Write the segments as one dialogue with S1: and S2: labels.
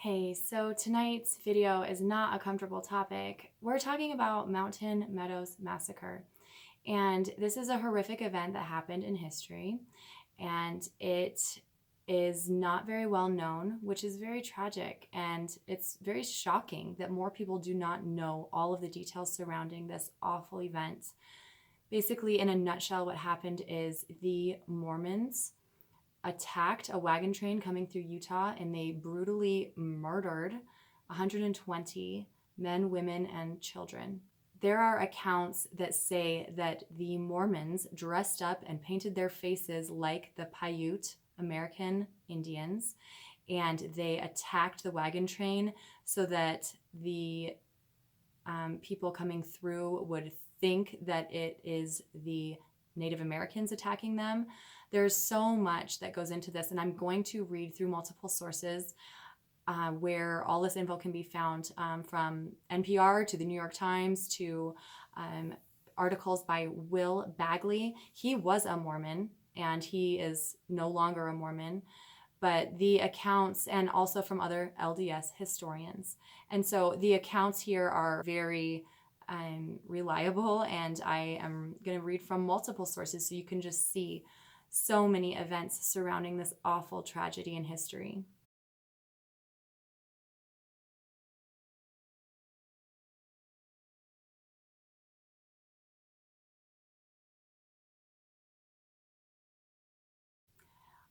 S1: Hey, so tonight's video is not a comfortable topic. We're talking about Mountain Meadows Massacre. And this is a horrific event that happened in history. And it is not very well known, which is very tragic. And it's very shocking that more people do not know all of the details surrounding this awful event. Basically, in a nutshell, what happened is the Mormons attacked a wagon train coming through Utah, and they brutally murdered 120 men, women, and children. There are accounts that say that the Mormons dressed up and painted their faces like the Paiute American Indians, and they attacked the wagon train so that the people coming through would think that it is the Native Americans attacking them. There's so much that goes into this, and I'm going to read through multiple sources where all this info can be found, from NPR to the New York Times to articles by Will Bagley. He was a Mormon, and he is no longer a Mormon, but the accounts, and also from other LDS historians. And so the accounts here are very reliable, and I am going to read from multiple sources so you can just see so many events surrounding this awful tragedy in history.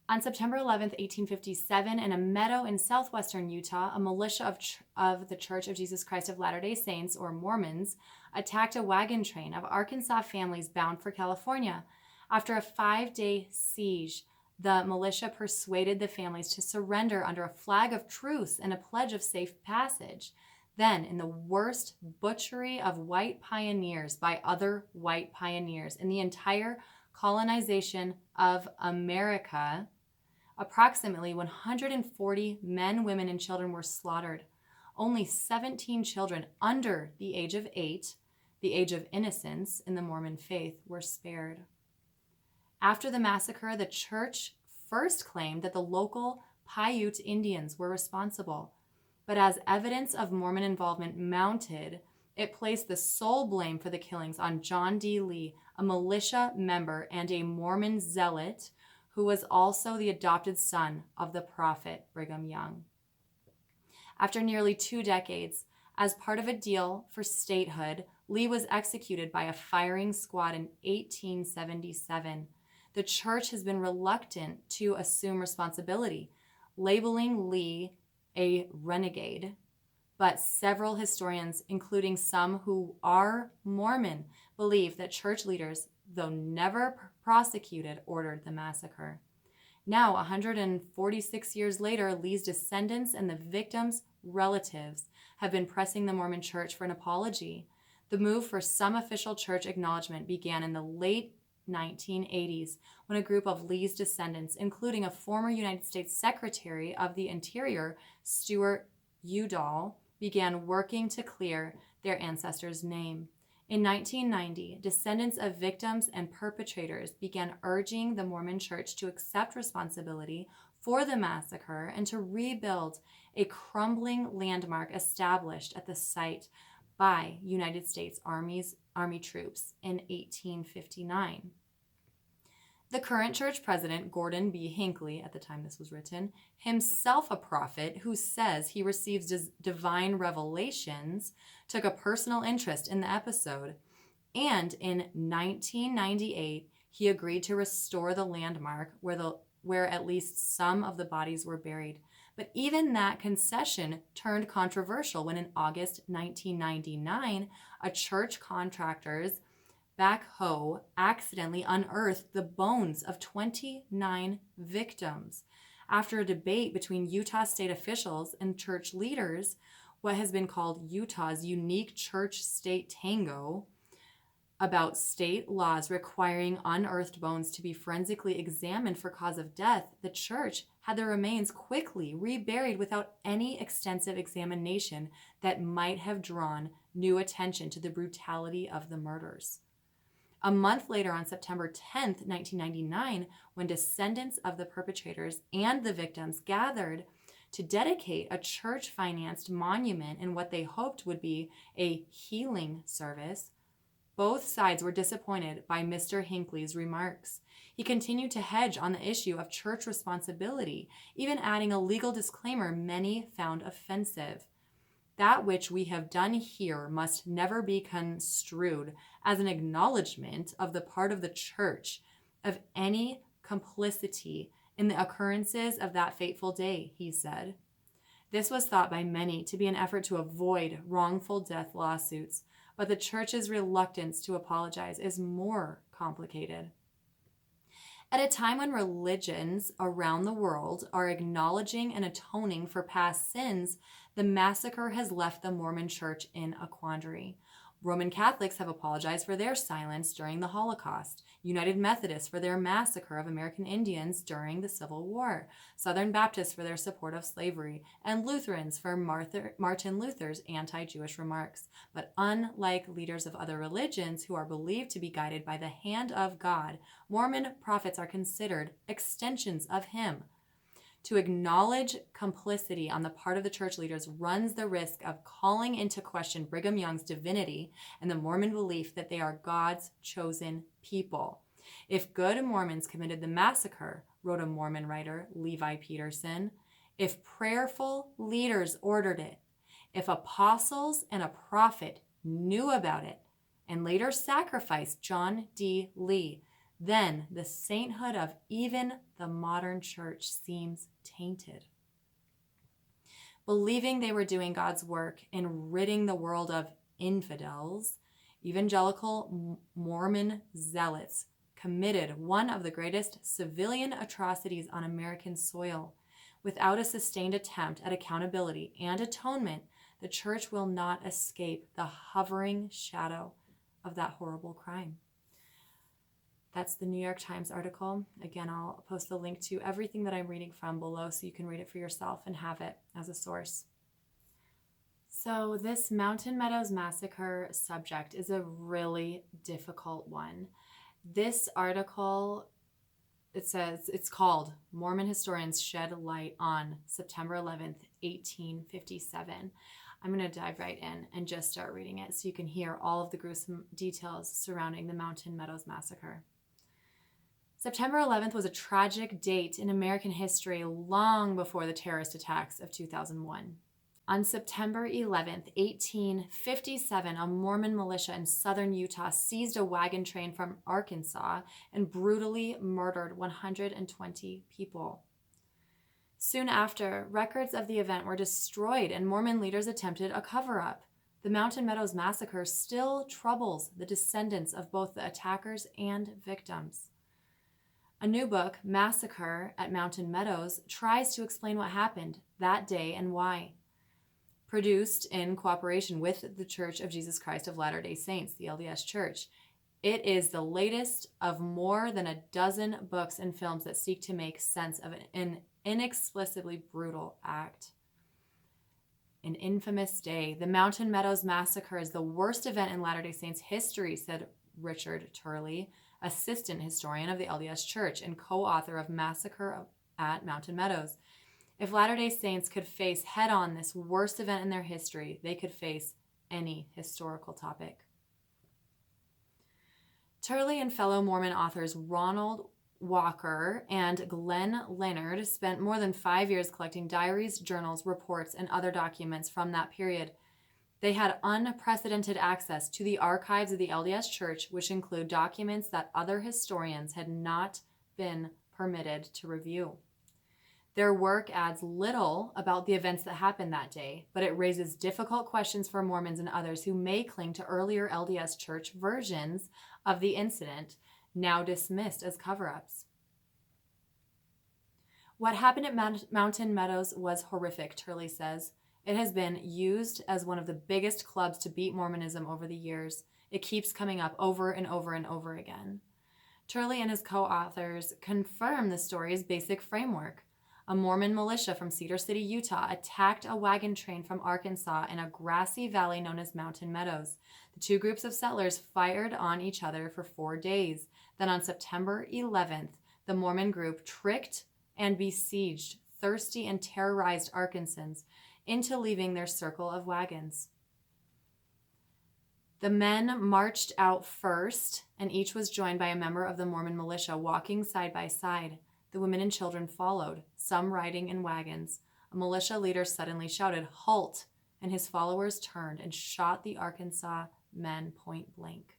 S1: On September 11th, 1857, in a meadow in southwestern Utah, a militia of the Church of Jesus Christ of Latter-day Saints, or Mormons, attacked a wagon train of Arkansas families bound for California. After a 5-day siege, the militia persuaded the families to surrender under a flag of truce and a pledge of safe passage. Then, in the worst butchery of white pioneers by other white pioneers in the entire colonization of America, approximately 140 men, women, and children were slaughtered. Only 17 children under the age of 8, the age of innocence in the Mormon faith, were spared. After the massacre, the church first claimed that the local Paiute Indians were responsible, but as evidence of Mormon involvement mounted, it placed the sole blame for the killings on John D. Lee, a militia member and a Mormon zealot who was also the adopted son of the prophet Brigham Young. After nearly 2 decades, as part of a deal for statehood, Lee was executed by a firing squad in 1877. The church has been reluctant to assume responsibility, labeling Lee a renegade. But several historians, including some who are Mormon, believe that church leaders, though never prosecuted, ordered the massacre. Now, 146 years later, Lee's descendants and the victims' relatives have been pressing the Mormon Church for an apology. The move for some official church acknowledgement began in the late 1980s when a group of Lee's descendants, including a former United States Secretary of the Interior, Stuart Udall, began working to clear their ancestors' name. In 1990, descendants of victims and perpetrators began urging the Mormon Church to accept responsibility for the massacre and to rebuild a crumbling landmark established at the site by United States Army troops in 1859. The current church president, Gordon B. Hinckley, at the time this was written, himself a prophet who says he receives divine revelations, took a personal interest in the episode, and in 1998, he agreed to restore the landmark where at least some of the bodies were buried. But even that concession turned controversial when in August 1999, a church contractor's backhoe accidentally unearthed the bones of 29 victims. After a debate between Utah state officials and church leaders, what has been called Utah's unique church-state tango about state laws requiring unearthed bones to be forensically examined for cause of death, the church had the remains quickly reburied without any extensive examination that might have drawn new attention to the brutality of the murders. A month later, on September 10th, 1999, when descendants of the perpetrators and the victims gathered to dedicate a church-financed monument in what they hoped would be a healing service. Both sides were disappointed by Mr. Hinckley's remarks. He continued to hedge on the issue of church responsibility, even adding a legal disclaimer many found offensive. That which we have done here must never be construed as an acknowledgement of the part of the church of any complicity in the occurrences of that fateful day, he said. This was thought by many to be an effort to avoid wrongful death lawsuits, but the church's reluctance to apologize is more complicated. At a time when religions around the world are acknowledging and atoning for past sins, the massacre has left the Mormon Church in a quandary. Roman Catholics have apologized for their silence during the Holocaust, United Methodists for their massacre of American Indians during the Civil War, Southern Baptists for their support of slavery, and Lutherans for Martin Luther's anti-Jewish remarks. But unlike leaders of other religions who are believed to be guided by the hand of God, Mormon prophets are considered extensions of Him. To acknowledge complicity on the part of the church leaders runs the risk of calling into question Brigham Young's divinity and the Mormon belief that they are God's chosen people. If good Mormons committed the massacre, wrote a Mormon writer, Levi Peterson, if prayerful leaders ordered it, if apostles and a prophet knew about it, and later sacrificed John D. Lee, then the sainthood of even the modern church seems tainted. Believing they were doing God's work in ridding the world of infidels, evangelical Mormon zealots committed one of the greatest civilian atrocities on American soil. Without a sustained attempt at accountability and atonement, the church will not escape the hovering shadow of that horrible crime. That's the New York Times article. Again, I'll post the link to everything that I'm reading from below so you can read it for yourself and have it as a source. So this Mountain Meadows Massacre subject is a really difficult one. This article, it's called Mormon Historians Shed Light on September 11th, 1857. I'm going to dive right in and just start reading it so you can hear all of the gruesome details surrounding the Mountain Meadows Massacre. September 11th was a tragic date in American history long before the terrorist attacks of 2001. On September 11th, 1857, a Mormon militia in southern Utah seized a wagon train from Arkansas and brutally murdered 120 people. Soon after, records of the event were destroyed and Mormon leaders attempted a cover-up. The Mountain Meadows Massacre still troubles the descendants of both the attackers and victims. A new book, Massacre at Mountain Meadows, tries to explain what happened that day and why. Produced in cooperation with the Church of Jesus Christ of Latter-day Saints, the LDS Church, it is the latest of more than a dozen books and films that seek to make sense of an inexplicably brutal act. An infamous day. The Mountain Meadows Massacre is the worst event in Latter-day Saints history, said Richard Turley, assistant historian of the LDS Church and co-author of Massacre at Mountain Meadows. If Latter-day Saints could face head-on this worst event in their history, they could face any historical topic. Turley and fellow Mormon authors Ronald Walker and Glenn Leonard spent more than 5 years collecting diaries, journals, reports, and other documents from that period. They had unprecedented access to the archives of the LDS Church, which include documents that other historians had not been permitted to review. Their work adds little about the events that happened that day, but it raises difficult questions for Mormons and others who may cling to earlier LDS Church versions of the incident, now dismissed as cover-ups. What happened at Mountain Meadows was horrific, Turley says. It has been used as one of the biggest clubs to beat Mormonism over the years. It keeps coming up over and over and over again. Turley and his co-authors confirm the story's basic framework. A Mormon militia from Cedar City, Utah, attacked a wagon train from Arkansas in a grassy valley known as Mountain Meadows. The two groups of settlers fired on each other for 4 days. Then on September 11th, the Mormon group tricked and besieged thirsty and terrorized Arkansans into leaving their circle of wagons. The men marched out first, and each was joined by a member of the Mormon militia walking side by side. The women and children followed, some riding in wagons. A militia leader suddenly shouted, "Halt!" and his followers turned and shot the Arkansas men point blank.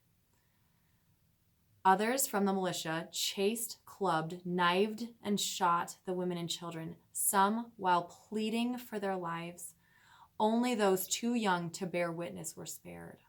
S1: Others from the militia chased, clubbed, knifed, and shot the women and children, some while pleading for their lives. Only those too young to bear witness were spared.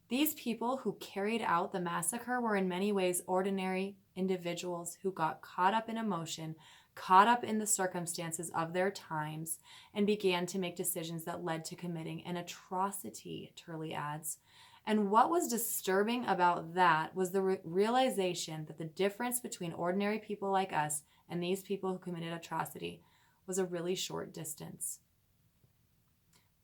S1: These people who carried out the massacre were in many ways ordinary individuals who got caught up in emotion, caught up in the circumstances of their times, and began to make decisions that led to committing an atrocity, Turley adds. And what was disturbing about that was the realization that the difference between ordinary people like us and these people who committed atrocity was a really short distance.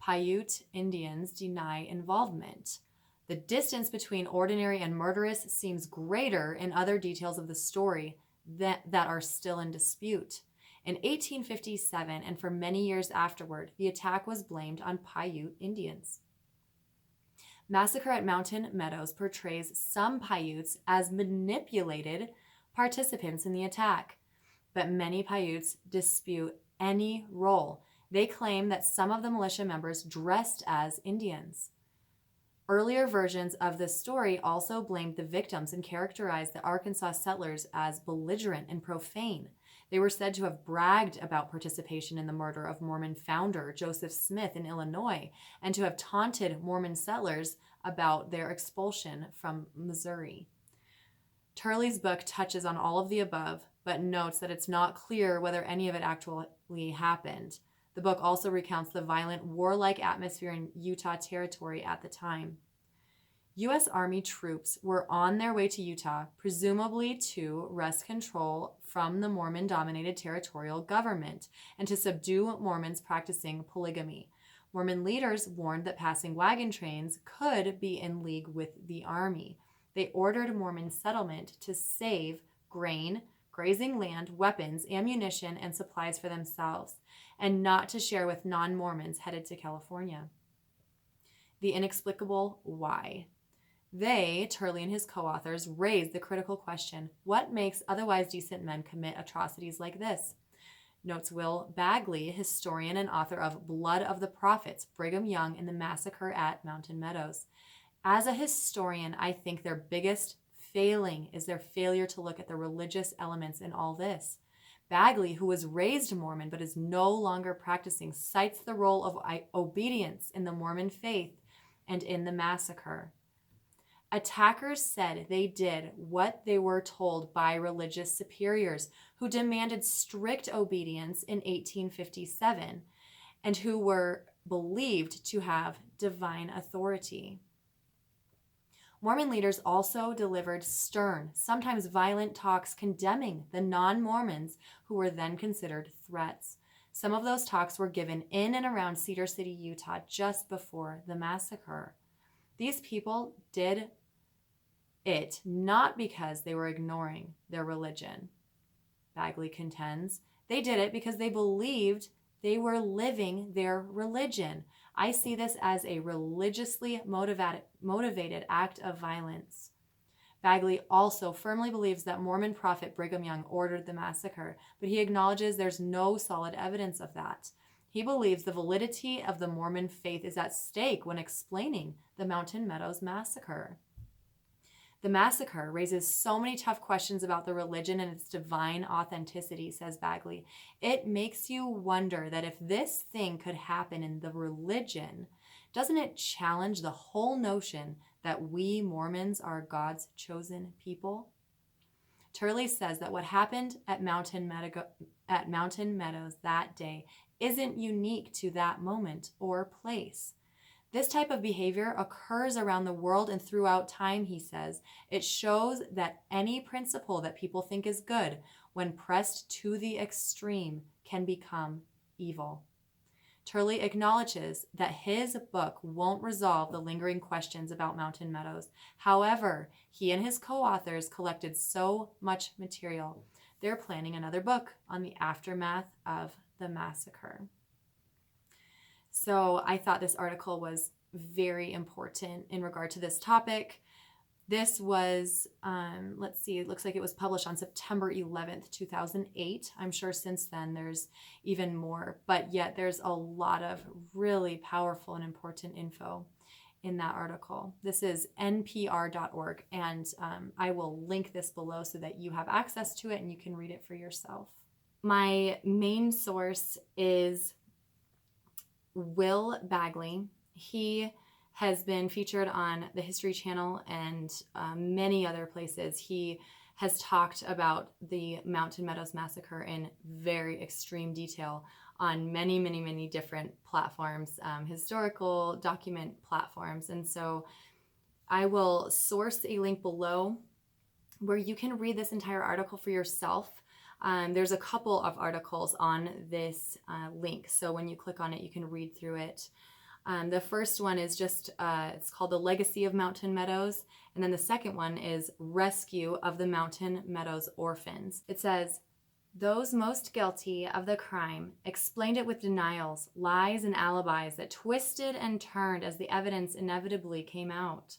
S1: Paiute Indians deny involvement. The distance between ordinary and murderous seems greater in other details of the story that are still in dispute. In 1857 and for many years afterward, the attack was blamed on Paiute Indians. Massacre at Mountain Meadows portrays some Paiutes as manipulated participants in the attack, but many Paiutes dispute any role. They claim that some of the militia members dressed as Indians. Earlier versions of this story also blamed the victims and characterized the Arkansas settlers as belligerent and profane. They were said to have bragged about participation in the murder of Mormon founder Joseph Smith in Illinois and to have taunted Mormon settlers about their expulsion from Missouri. Turley's book touches on all of the above, but notes that it's not clear whether any of it actually happened. The book also recounts the violent, warlike atmosphere in Utah Territory at the time. U.S. Army troops were on their way to Utah, presumably to wrest control from the Mormon-dominated territorial government and to subdue Mormons practicing polygamy. Mormon leaders warned that passing wagon trains could be in league with the army. They ordered Mormon settlement to save grain, grazing land, weapons, ammunition, and supplies for themselves, and not to share with non-Mormons headed to California. The inexplicable why. They, Turley and his co-authors, raised the critical question, what makes otherwise decent men commit atrocities like this? Notes Will Bagley, historian and author of Blood of the Prophets, Brigham Young and the Massacre at Mountain Meadows. As a historian, I think their biggest failing is their failure to look at the religious elements in all this. Bagley, who was raised Mormon but is no longer practicing, cites the role of obedience in the Mormon faith and in the massacre. Attackers said they did what they were told by religious superiors who demanded strict obedience in 1857 and who were believed to have divine authority. Mormon leaders also delivered stern, sometimes violent talks condemning the non-Mormons who were then considered threats. Some of those talks were given in and around Cedar City, Utah, just before the massacre. These people did it not because they were ignoring their religion, Bagley contends. They did it because they believed they were living their religion. I see this as a religiously motivated act of violence. Bagley also firmly believes that Mormon prophet Brigham Young ordered the massacre, but he acknowledges there's no solid evidence of that. He believes the validity of the Mormon faith is at stake when explaining the Mountain Meadows Massacre. The massacre raises so many tough questions about the religion and its divine authenticity, says Bagley. It makes you wonder that if this thing could happen in the religion, doesn't it challenge the whole notion that we Mormons are God's chosen people? Turley says that what happened at Mountain Meadows that day isn't unique to that moment or place. This type of behavior occurs around the world and throughout time, he says. It shows that any principle that people think is good, when pressed to the extreme, can become evil. Turley acknowledges that his book won't resolve the lingering questions about Mountain Meadows. However, he and his co-authors collected so much material they're planning another book on the aftermath of the massacre. So I thought this article was very important in regard to this topic. This was, let's see, it looks like it was published on September 11th, 2008. I'm sure since then there's even more, but yet there's a lot of really powerful and important info in that article. This is npr.org, and I will link this below so that you have access to it and you can read it for yourself. My main source is Will Bagley. He has been featured on the History Channel and many other places. He has talked about the Mountain Meadows Massacre in very extreme detail on many, many, many different platforms, historical document platforms. And so I will source a link below where you can read this entire article for yourself. There's a couple of articles on this link. So when you click on it, you can read through it. The first one is just, it's called The Legacy of Mountain Meadows. And then the second one is Rescue of the Mountain Meadows Orphans. It says, those most guilty of the crime explained it with denials, lies, and alibis that twisted and turned as the evidence inevitably came out.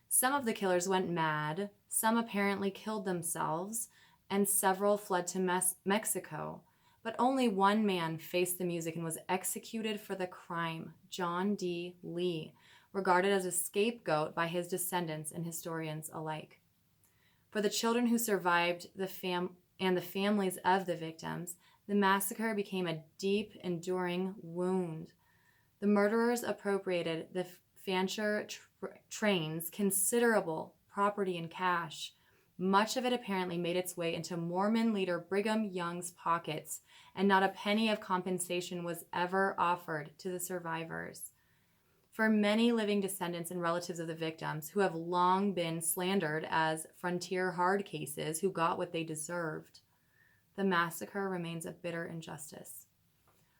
S1: Some of the killers went mad, some apparently killed themselves, and several fled to Mexico. But only one man faced the music and was executed for the crime, John D. Lee, regarded as a scapegoat by his descendants and historians alike. For the children who survived and the families of the victims, the massacre became a deep, enduring wound. The murderers appropriated the Fancher train's considerable property and cash. Much of it apparently made its way into Mormon leader Brigham Young's pockets, and not a penny of compensation was ever offered to the survivors. For many living descendants and relatives of the victims, who have long been slandered as frontier hard cases who got what they deserved, the massacre remains a bitter injustice.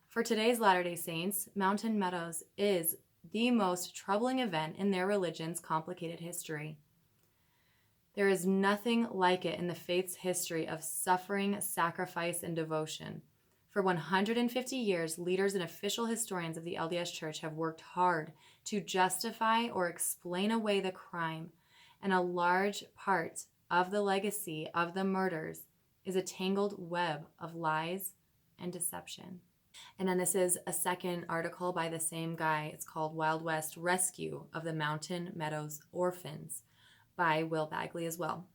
S1: For today's Latter-day Saints, Mountain Meadows is the most troubling event in their religion's complicated history. There is nothing like it in the faith's history of suffering, sacrifice, and devotion. For 150 years, leaders and official historians of the LDS Church have worked hard to justify or explain away the crime, and a large part of the legacy of the murders is a tangled web of lies and deception. And then this is a second article by the same guy. It's called Wild West Rescue of the Mountain Meadows Orphans by Will Bagley as well.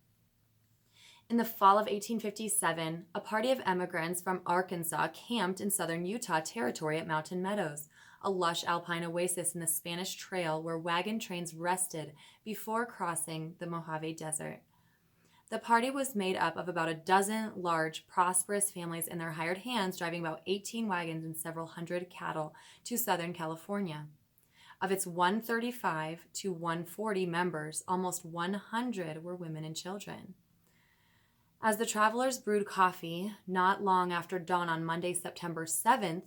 S1: In the fall of 1857, a party of emigrants from Arkansas camped in southern Utah Territory at Mountain Meadows, a lush alpine oasis in the Spanish Trail where wagon trains rested before crossing the Mojave Desert. The party was made up of about a dozen large, prosperous families and their hired hands driving about 18 wagons and several hundred cattle to Southern California. Of its 135 to 140 members, almost 100 were women and children. As the travelers brewed coffee, not long after dawn on Monday, September 7th,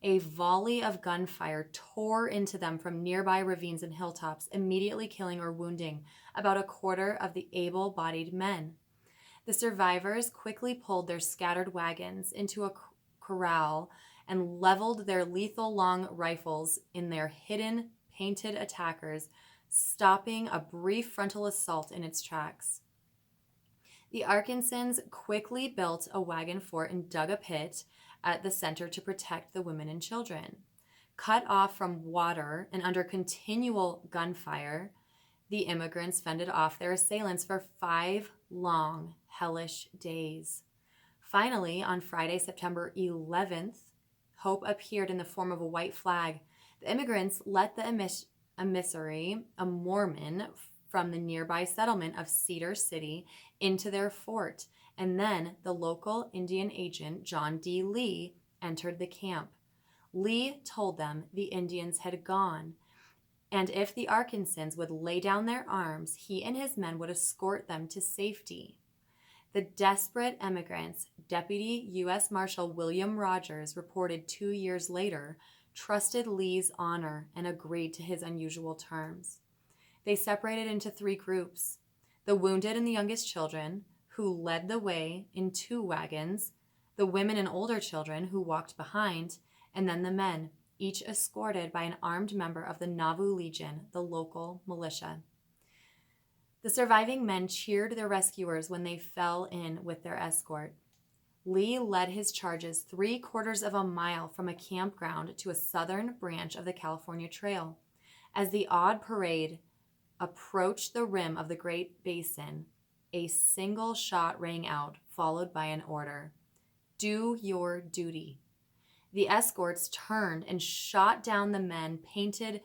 S1: a volley of gunfire tore into them from nearby ravines and hilltops, immediately killing or wounding about a quarter of the able-bodied men. The survivors quickly pulled their scattered wagons into a corral and leveled their lethal long rifles in their hidden, painted attackers, stopping a brief frontal assault in its tracks. The Arkansans quickly built a wagon fort and dug a pit at the center to protect the women and children. Cut off from water and under continual gunfire, the immigrants fended off their assailants for 5 long, hellish days. Finally, on Friday, September 11th, hope appeared in the form of a white flag. The immigrants let the emissary, a Mormon, from the nearby settlement of Cedar City into their fort, and then the local Indian agent, John D. Lee, entered the camp. Lee told them the Indians had gone, and if the Arkansans would lay down their arms, he and his men would escort them to safety. The desperate emigrants, Deputy U.S. Marshal William Rogers reported 2 years later, trusted Lee's honor and agreed to his unusual terms. They separated into 3 groups: the wounded and the youngest children, who led the way in 2 wagons, the women and older children who walked behind, and then the men, each escorted by an armed member of the Nauvoo Legion, the local militia. The surviving men cheered their rescuers when they fell in with their escort. Lee led his charges 3/4 of a mile from a campground to a southern branch of the California Trail. As the odd parade approached the rim of the Great Basin, a single shot rang out, followed by an order: "Do your duty." The escorts turned and shot down the men. Painted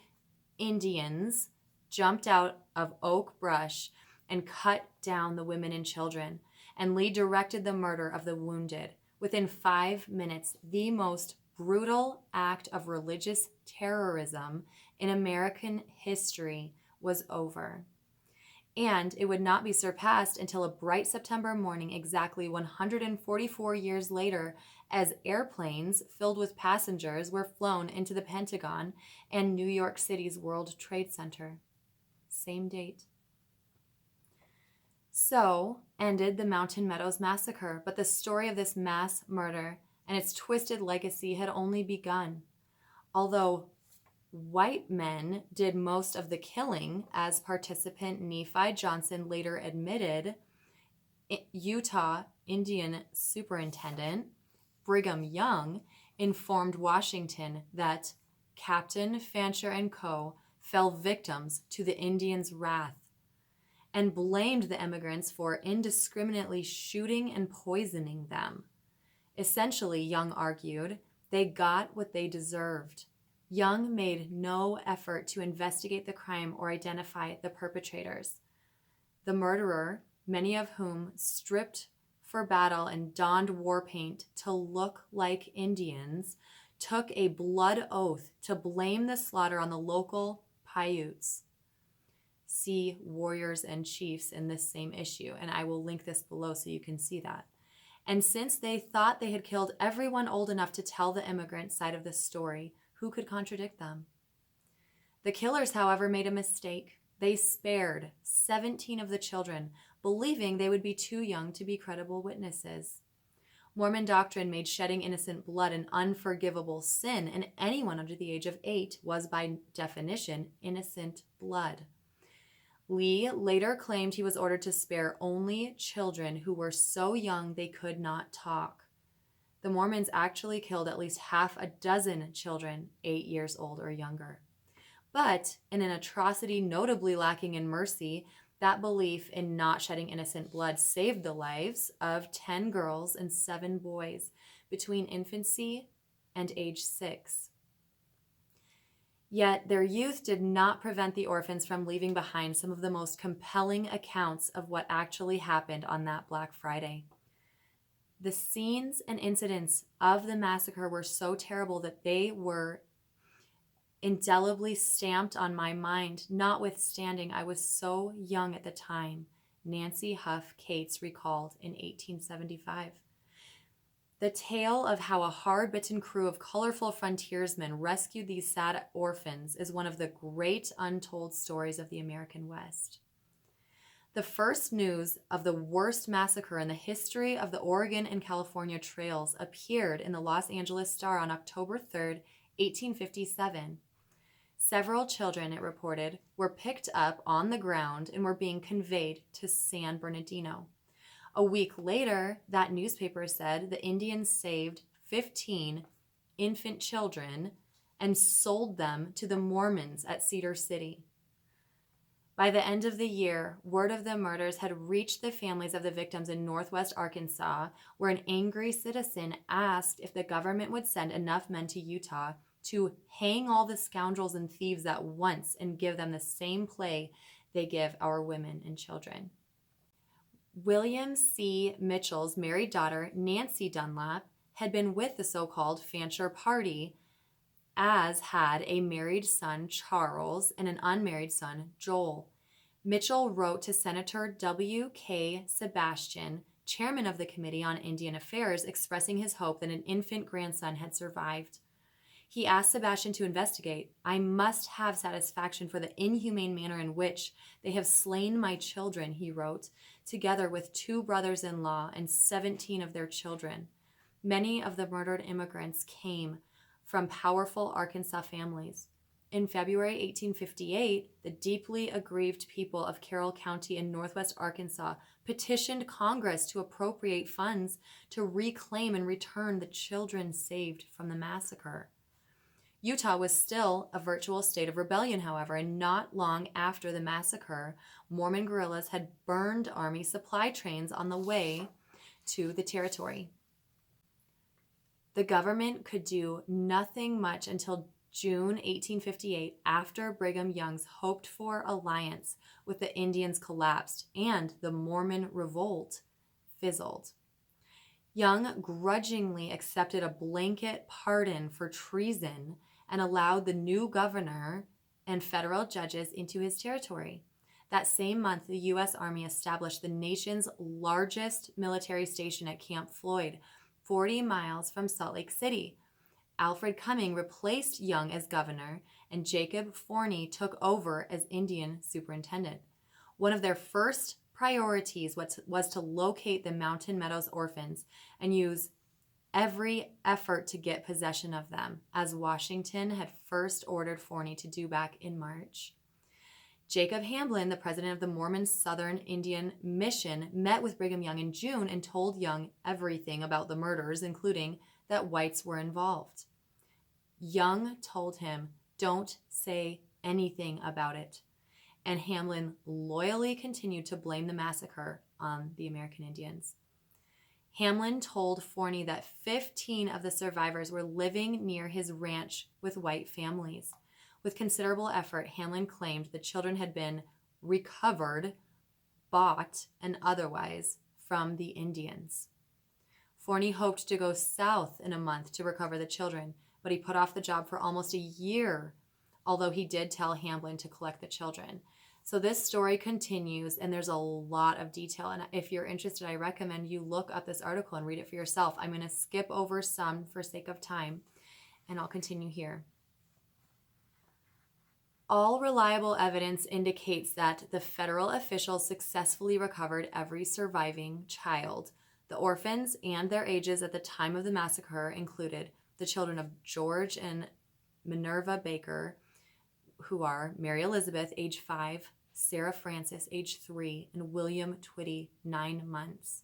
S1: Indians jumped out of oak brush and cut down the women and children, and Lee directed the murder of the wounded. Within 5 minutes, the most brutal act of religious terrorism in American history was over. And it would not be surpassed until a bright September morning, exactly 144 years later, as airplanes filled with passengers were flown into the Pentagon and New York City's World Trade Center. Same date. So ended the Mountain Meadows Massacre, but the story of this mass murder and its twisted legacy had only begun. Although white men did most of the killing, as participant Nephi Johnson later admitted, Utah Indian Superintendent Brigham Young informed Washington that Captain Fancher and Co. fell victims to the Indians' wrath and blamed the immigrants for indiscriminately shooting and poisoning them. Essentially, Young argued, they got what they deserved. Young made no effort to investigate the crime or identify the perpetrators. The murderer, many of whom stripped for battle and donned war paint to look like Indians, took a blood oath to blame the slaughter on the local Paiutes. See Warriors and Chiefs in this same issue, and I will link this below so you can see that. And since they thought they had killed everyone old enough to tell the immigrant side of the story, who could contradict them? The killers, however, made a mistake. They spared 17 of the children, believing they would be too young to be credible witnesses. Mormon doctrine made shedding innocent blood an unforgivable sin, and anyone under the age of 8 was, by definition, innocent blood. Lee later claimed he was ordered to spare only children who were so young they could not talk. The Mormons actually killed at least 6 children 8 years old or younger. But in an atrocity notably lacking in mercy, that belief in not shedding innocent blood saved the lives of 10 girls and 7 boys between infancy and age 6. Yet their youth did not prevent the orphans from leaving behind some of the most compelling accounts of what actually happened on that Black Friday. The scenes and incidents of the massacre were so terrible that they were indelibly stamped on my mind, notwithstanding I was so young at the time, Nancy Huff Cates recalled in 1875. The tale of how a hard-bitten crew of colorful frontiersmen rescued these sad orphans is one of the great untold stories of the American West. The first news of the worst massacre in the history of the Oregon and California trails appeared in the Los Angeles Star on October 3rd, 1857. Several children, it reported, were picked up on the ground and were being conveyed to San Bernardino. A week later, that newspaper said the Indians saved 15 infant children and sold them to the Mormons at Cedar City. By the end of the year, word of the murders had reached the families of the victims in northwest Arkansas, where an angry citizen asked if the government would send enough men to Utah to hang all the scoundrels and thieves at once and give them the same play they give our women and children. William C. Mitchell's married daughter, Nancy Dunlap, had been with the so-called Fancher party, as had a married son, Charles, and an unmarried son, Joel. Mitchell wrote to Senator W.K. Sebastian, chairman of the Committee on Indian Affairs, expressing his hope that an infant grandson had survived. He asked Sebastian to investigate. "I must have satisfaction for the inhumane manner in which they have slain my children," he wrote, together with 2 brothers-in-law and 17 of their children. Many of the murdered immigrants came from powerful Arkansas families. In February 1858, the deeply aggrieved people of Carroll County in northwest Arkansas petitioned Congress to appropriate funds to reclaim and return the children saved from the massacre. Utah was still a virtual state of rebellion, however, and not long after the massacre, Mormon guerrillas had burned Army supply trains on the way to the territory. The government could do nothing much until June 1858, after Brigham Young's hoped-for alliance with the Indians collapsed and the Mormon revolt fizzled. Young grudgingly accepted a blanket pardon for treason and allowed the new governor and federal judges into his territory. That same month, the U.S. Army established the nation's largest military station at Camp Floyd, 40 miles from Salt Lake City. Alfred Cumming replaced Young as governor, and Jacob Forney took over as Indian superintendent. One of their first priorities was to locate the Mountain Meadows orphans and use every effort to get possession of them, as Washington had first ordered Forney to do back in March. Jacob Hamblin, the president of the Mormon Southern Indian Mission, met with Brigham Young in June and told Young everything about the murders, including that whites were involved. Young told him, "Don't say anything about it." And Hamlin loyally continued to blame the massacre on the American Indians. Hamlin told Forney that 15 of the survivors were living near his ranch with white families. With considerable effort, Hamlin claimed the children had been recovered, bought, and otherwise from the Indians. Forney hoped to go south in a month to recover the children, but he put off the job for almost a year, although he did tell Hamlin to collect the children. So this story continues, and there's a lot of detail. And if you're interested, I recommend you look up this article and read it for yourself. I'm going to skip over some for sake of time, and I'll continue here. All reliable evidence indicates that the federal officials successfully recovered every surviving child. The orphans and their ages at the time of the massacre included the children of George and Minerva Baker, who are Mary Elizabeth, age 5, Sarah Francis, age 3, and William Twitty, 9 months.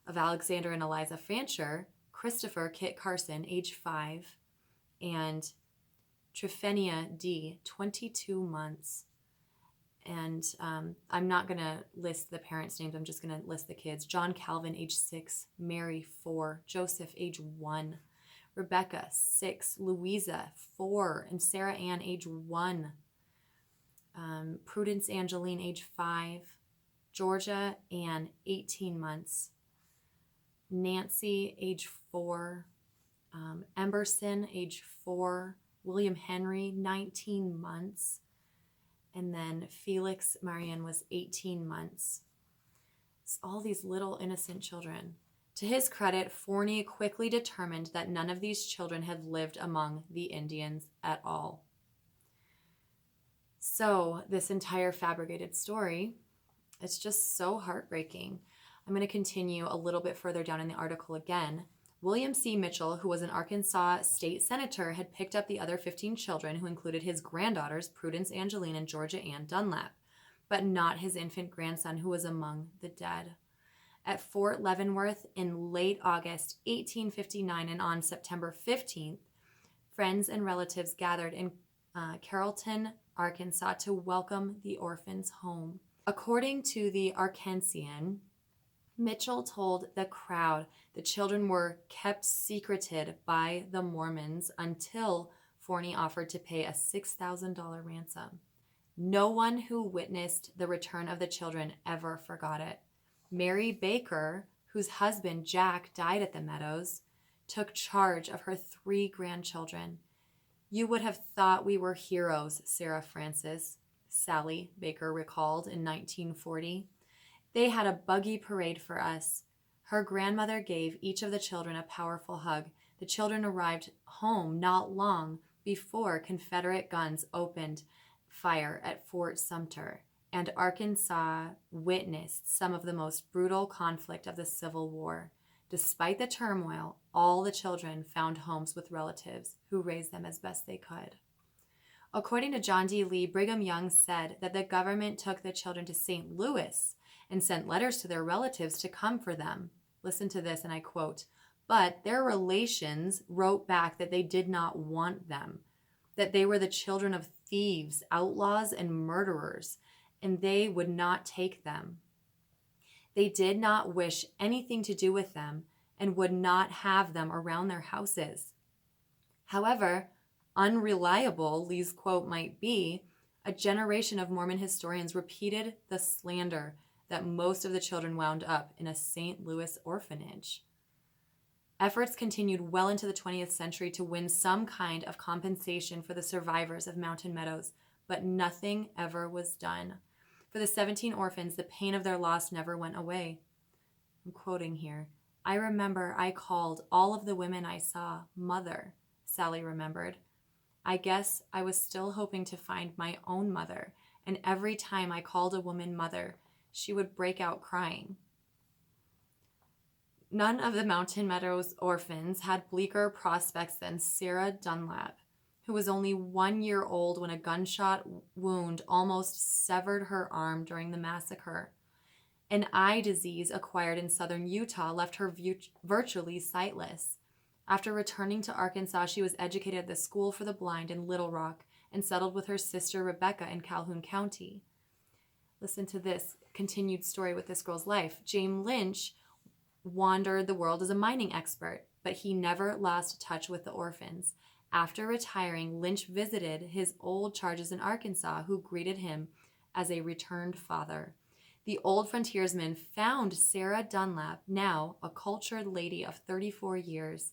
S1: Of Alexander and Eliza Fancher, Christopher Kit Carson, age 5, and Tryphenia D, 22 months. And I'm not going to list the parents' names. I'm just going to list the kids. John Calvin, age 6, Mary, 4, Joseph, age 1, Rebecca, 6, Louisa, 4, and Sarah Ann, age 1, Prudence Angeline, age 5, Georgia Ann, 18 months, Nancy, age 4, Emberson, age 4, William Henry, 19 months, and then Felix Marian was 18 months. It's all these little innocent children. To his credit, Forney quickly determined that none of these children had lived among the Indians at all. So this entire fabricated story, it's just so heartbreaking. I'm going to continue a little bit further down in the article again. William C. Mitchell, who was an Arkansas state senator, had picked up the other 15 children, who included his granddaughters, Prudence Angeline and Georgia Ann Dunlap, but not his infant grandson, who was among the dead. At Fort Leavenworth in late August 1859 and on September 15th, friends and relatives gathered in Carrollton, Arkansas to welcome the orphans home. According to the Arkansasian, Mitchell told the crowd the children were kept secreted by the Mormons until Forney offered to pay a $6,000 ransom. No one who witnessed the return of the children ever forgot it. Mary Baker, whose husband Jack died at the Meadows, took charge of her 3 grandchildren. "You would have thought we were heroes, Sarah Francis," Sally Baker recalled in 1940. "They had a buggy parade for us. Her grandmother gave each of the children a powerful hug. The children arrived home not long before Confederate guns opened fire at Fort Sumter, and Arkansas witnessed some of the most brutal conflict of the Civil War. Despite the turmoil, all the children found homes with relatives who raised them as best they could. According to John D. Lee, Brigham Young said that the government took the children to St. Louis and sent letters to their relatives to come for them. Listen to this, and I quote, "But their relations wrote back that they did not want them, that they were the children of thieves, outlaws, and murderers, and they would not take them. They did not wish anything to do with them and would not have them around their houses." However unreliable Lee's quote might be, a generation of Mormon historians repeated the slander that most of the children wound up in a St. Louis orphanage. Efforts continued well into the 20th century to win some kind of compensation for the survivors of Mountain Meadows, but nothing ever was done. For the 17 orphans, the pain of their loss never went away. I'm quoting here. "I remember I called all of the women I saw mother," Sally remembered. "I guess I was still hoping to find my own mother, and every time I called a woman mother, she would break out crying." None of the Mountain Meadows orphans had bleaker prospects than Sara Dunlap, who was only 1 year old when a gunshot wound almost severed her arm during the massacre. An eye disease acquired in southern Utah left her virtually sightless. After returning to Arkansas, she was educated at the School for the Blind in Little Rock and settled with her sister Rebecca in Calhoun County. Listen to this continued story with this girl's life. James Lynch wandered the world as a mining expert, but he never lost touch with the orphans. After retiring, Lynch visited his old charges in Arkansas, who greeted him as a returned father. The old frontiersman found Sara Dunlap, now a cultured lady of 34 years,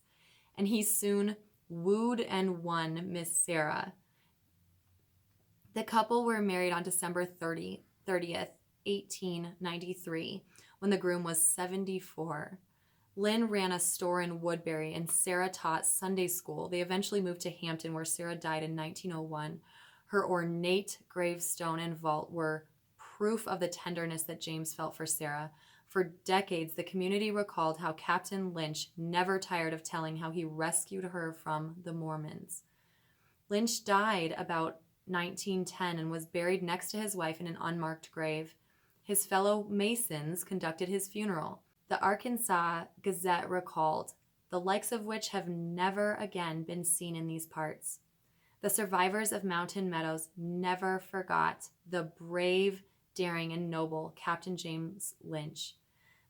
S1: and he soon wooed and won Miss Sara. The couple were married on December 30th, 1893, when the groom was 74. Lynn ran a store in Woodbury, and Sara taught Sunday school. They eventually moved to Hampton, where Sara died in 1901. Her ornate gravestone and vault were proof of the tenderness that James felt for Sara. For decades, the community recalled how Captain Lynch never tired of telling how he rescued her from the Mormons. Lynch died about 1910 and was buried next to his wife in an unmarked grave. His fellow Masons conducted his funeral. The Arkansas Gazette recalled, "the likes of which have never again been seen in these parts." The survivors of Mountain Meadows never forgot the brave, daring, and noble Captain James Lynch.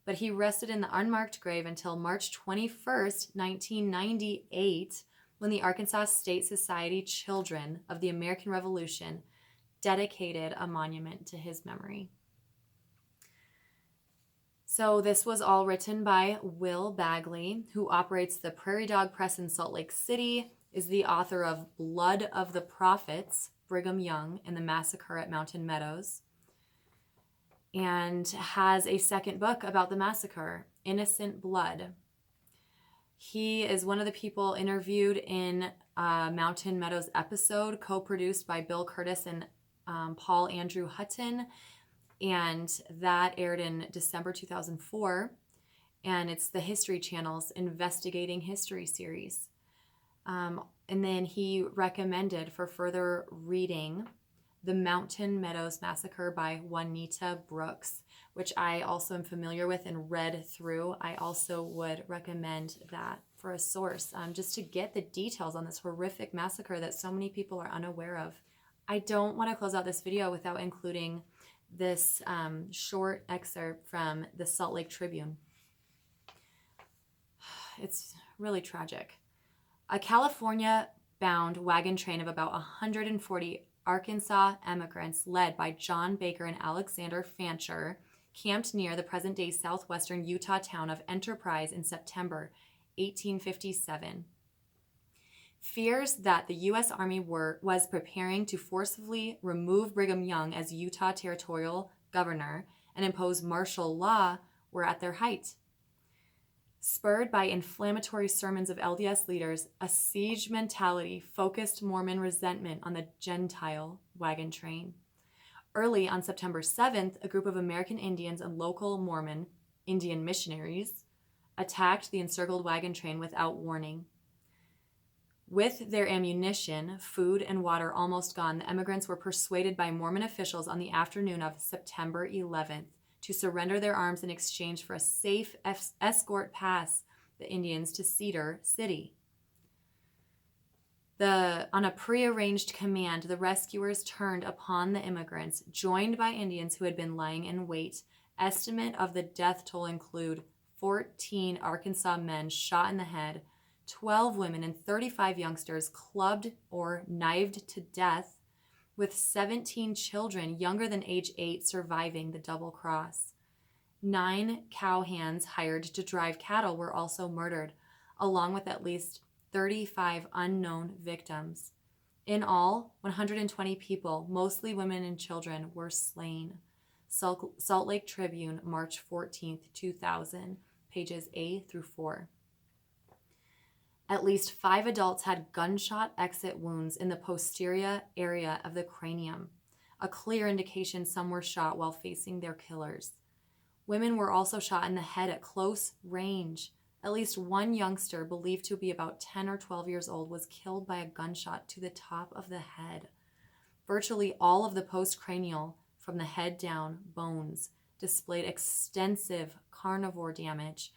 S1: But he rested in the unmarked grave until March 21st, 1998, when the Arkansas State Society Children of the American Revolution dedicated a monument to his memory. So this was all written by Will Bagley, who operates the Prairie Dog Press in Salt Lake City, is the author of Blood of the Prophets, Brigham Young, and the Massacre at Mountain Meadows, and has a second book about the massacre, Innocent Blood. He is one of the people interviewed in a Mountain Meadows episode, co-produced by Bill Curtis and Paul Andrew Hutton, and that aired in December 2004, and it's the History Channel's Investigating History series. And then he recommended for further reading The Mountain Meadows Massacre by Juanita Brooks, which I also am familiar with and read through. I also would recommend that for a source, just to get the details on this horrific massacre that so many people are unaware of. I don't want to close out this video without including this short excerpt from the Salt Lake Tribune. It's really tragic. A California-bound wagon train of about 140 Arkansas immigrants led by John Baker and Alexander Fancher camped near the present-day southwestern Utah town of Enterprise in September 1857. Fears that the U.S. Army was preparing to forcibly remove Brigham Young as Utah territorial governor and impose martial law were at their height. Spurred by inflammatory sermons of LDS leaders, a siege mentality focused Mormon resentment on the Gentile wagon train. Early on September 7th, a group of American Indians and local Mormon Indian missionaries attacked the encircled wagon train without warning. With their ammunition, food, and water almost gone, the emigrants were persuaded by Mormon officials on the afternoon of September 11th to surrender their arms in exchange for a safe escort pass the Indians to Cedar City. On a prearranged command, the rescuers turned upon the immigrants, joined by Indians who had been lying in wait. Estimate of the death toll include 14 Arkansas men shot in the head, 12 women and 35 youngsters clubbed or knifed to death, with 17 children younger than age 8 surviving the double cross. 9 cowhands hired to drive cattle were also murdered, along with at least 35 unknown victims. In all, 120 people, mostly women and children, were slain. Salt Lake Tribune, March 14th, 2000, pages A through 4. At least 5 adults had gunshot exit wounds in the posterior area of the cranium, a clear indication some were shot while facing their killers. Women were also shot in the head at close range. At least one youngster, believed to be about 10 or 12 years old, was killed by a gunshot to the top of the head. Virtually all of the postcranial, from the head down, bones displayed extensive carnivore damage,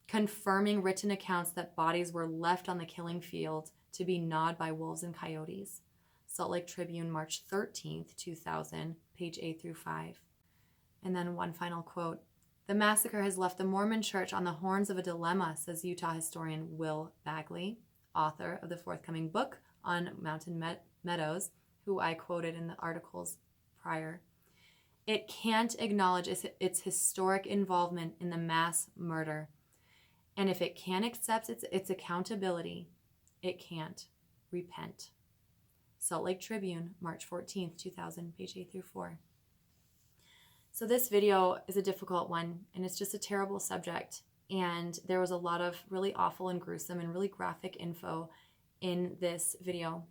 S1: confirming written accounts that bodies were left on the killing field to be gnawed by wolves and coyotes. Salt Lake Tribune, March 13th, 2000, page 8 through 5. And then one final quote. The massacre has left the Mormon church on the horns of a dilemma, says Utah historian Will Bagley, author of the forthcoming book on Mountain Meadows, who I quoted in the articles prior. It can't acknowledge its historic involvement in the mass murder. And if it can accept its accountability, it can't repent. Salt Lake Tribune, March 14th, 2000, page 8 through 4. So this video is a difficult one, and it's just a terrible subject. And there was a lot of really awful and gruesome and really graphic info in this video.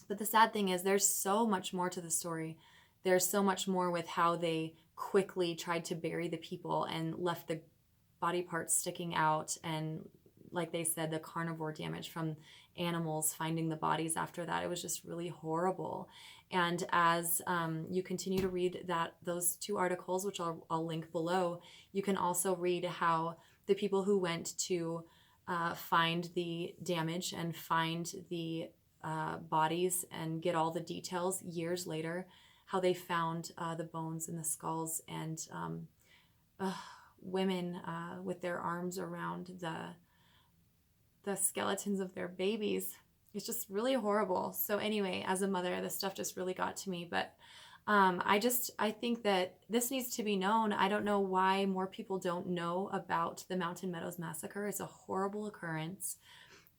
S1: But the sad thing is there's so much more to the story. There's so much more with how they quickly tried to bury the people and left the body parts sticking out, and like they said, the carnivore damage from animals finding the bodies after that. It was just really horrible. And as you continue to read those 2 articles, which I'll link below, you can also read how the people who went to find the damage and find the bodies and get all the details years later, how they found the bones and the skulls, and women with their arms around the skeletons of their babies. It's just really horrible. So anyway, as a mother, this stuff just really got to me. But I think that this needs to be known. I don't know why more people don't know about the Mountain Meadows Massacre. It's a horrible occurrence.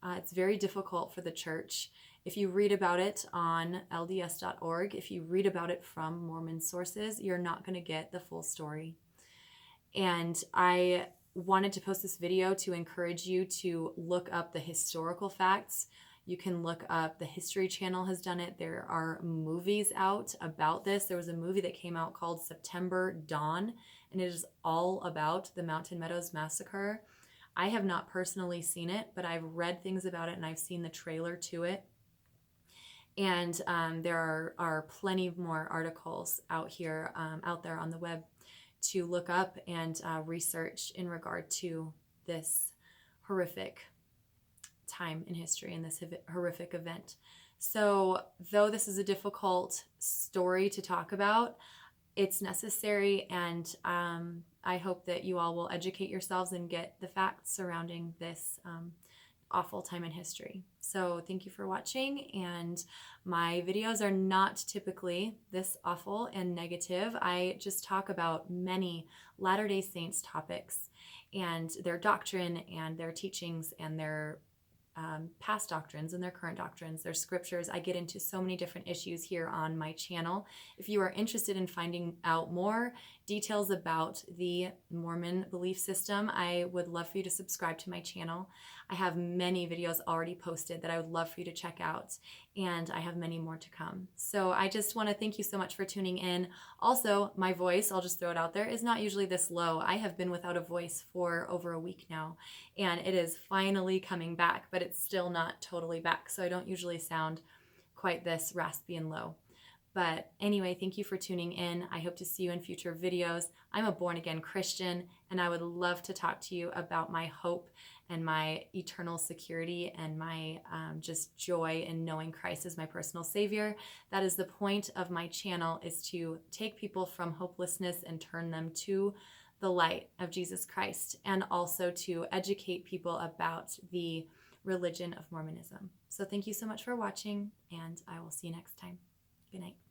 S1: It's very difficult for the church. If you read about it on LDS.org, if you read about it from Mormon sources, you're not going to get the full story. And I wanted to post this video to encourage you to look up the historical facts. You can look up, the History Channel has done it. There are movies out about this. There was a movie that came out called September Dawn, and it is all about the Mountain Meadows Massacre. I have not personally seen it, but I've read things about it and I've seen the trailer to it. And there are plenty more articles out there on the web to look up and research in regard to this horrific time in history and this horrific event. So though this is a difficult story to talk about, it's necessary, and I hope that you all will educate yourselves and get the facts surrounding this awful time in history. So thank you for watching, and my videos are not typically this awful and negative. I just talk about many Latter-day Saints topics and their doctrine and their teachings and their past doctrines and their current doctrines, their scriptures. I get into so many different issues here on my channel. If you are interested in finding out more details about the Mormon belief system, I would love for you to subscribe to my channel. I have many videos already posted that I would love for you to check out, and I have many more to come. So I just want to thank you so much for tuning in. Also, my voice, I'll just throw it out there, is not usually this low. I have been without a voice for over a week now, and it is finally coming back, but it's still not totally back. So I don't usually sound quite this raspy and low. But anyway, thank you for tuning in. I hope to see you in future videos. I'm a born-again Christian, and I would love to talk to you about my hope and my eternal security and my just joy in knowing Christ as my personal Savior. That is the point of my channel, is to take people from hopelessness and turn them to the light of Jesus Christ, and also to educate people about the religion of Mormonism. So thank you so much for watching, and I will see you next time. Good night.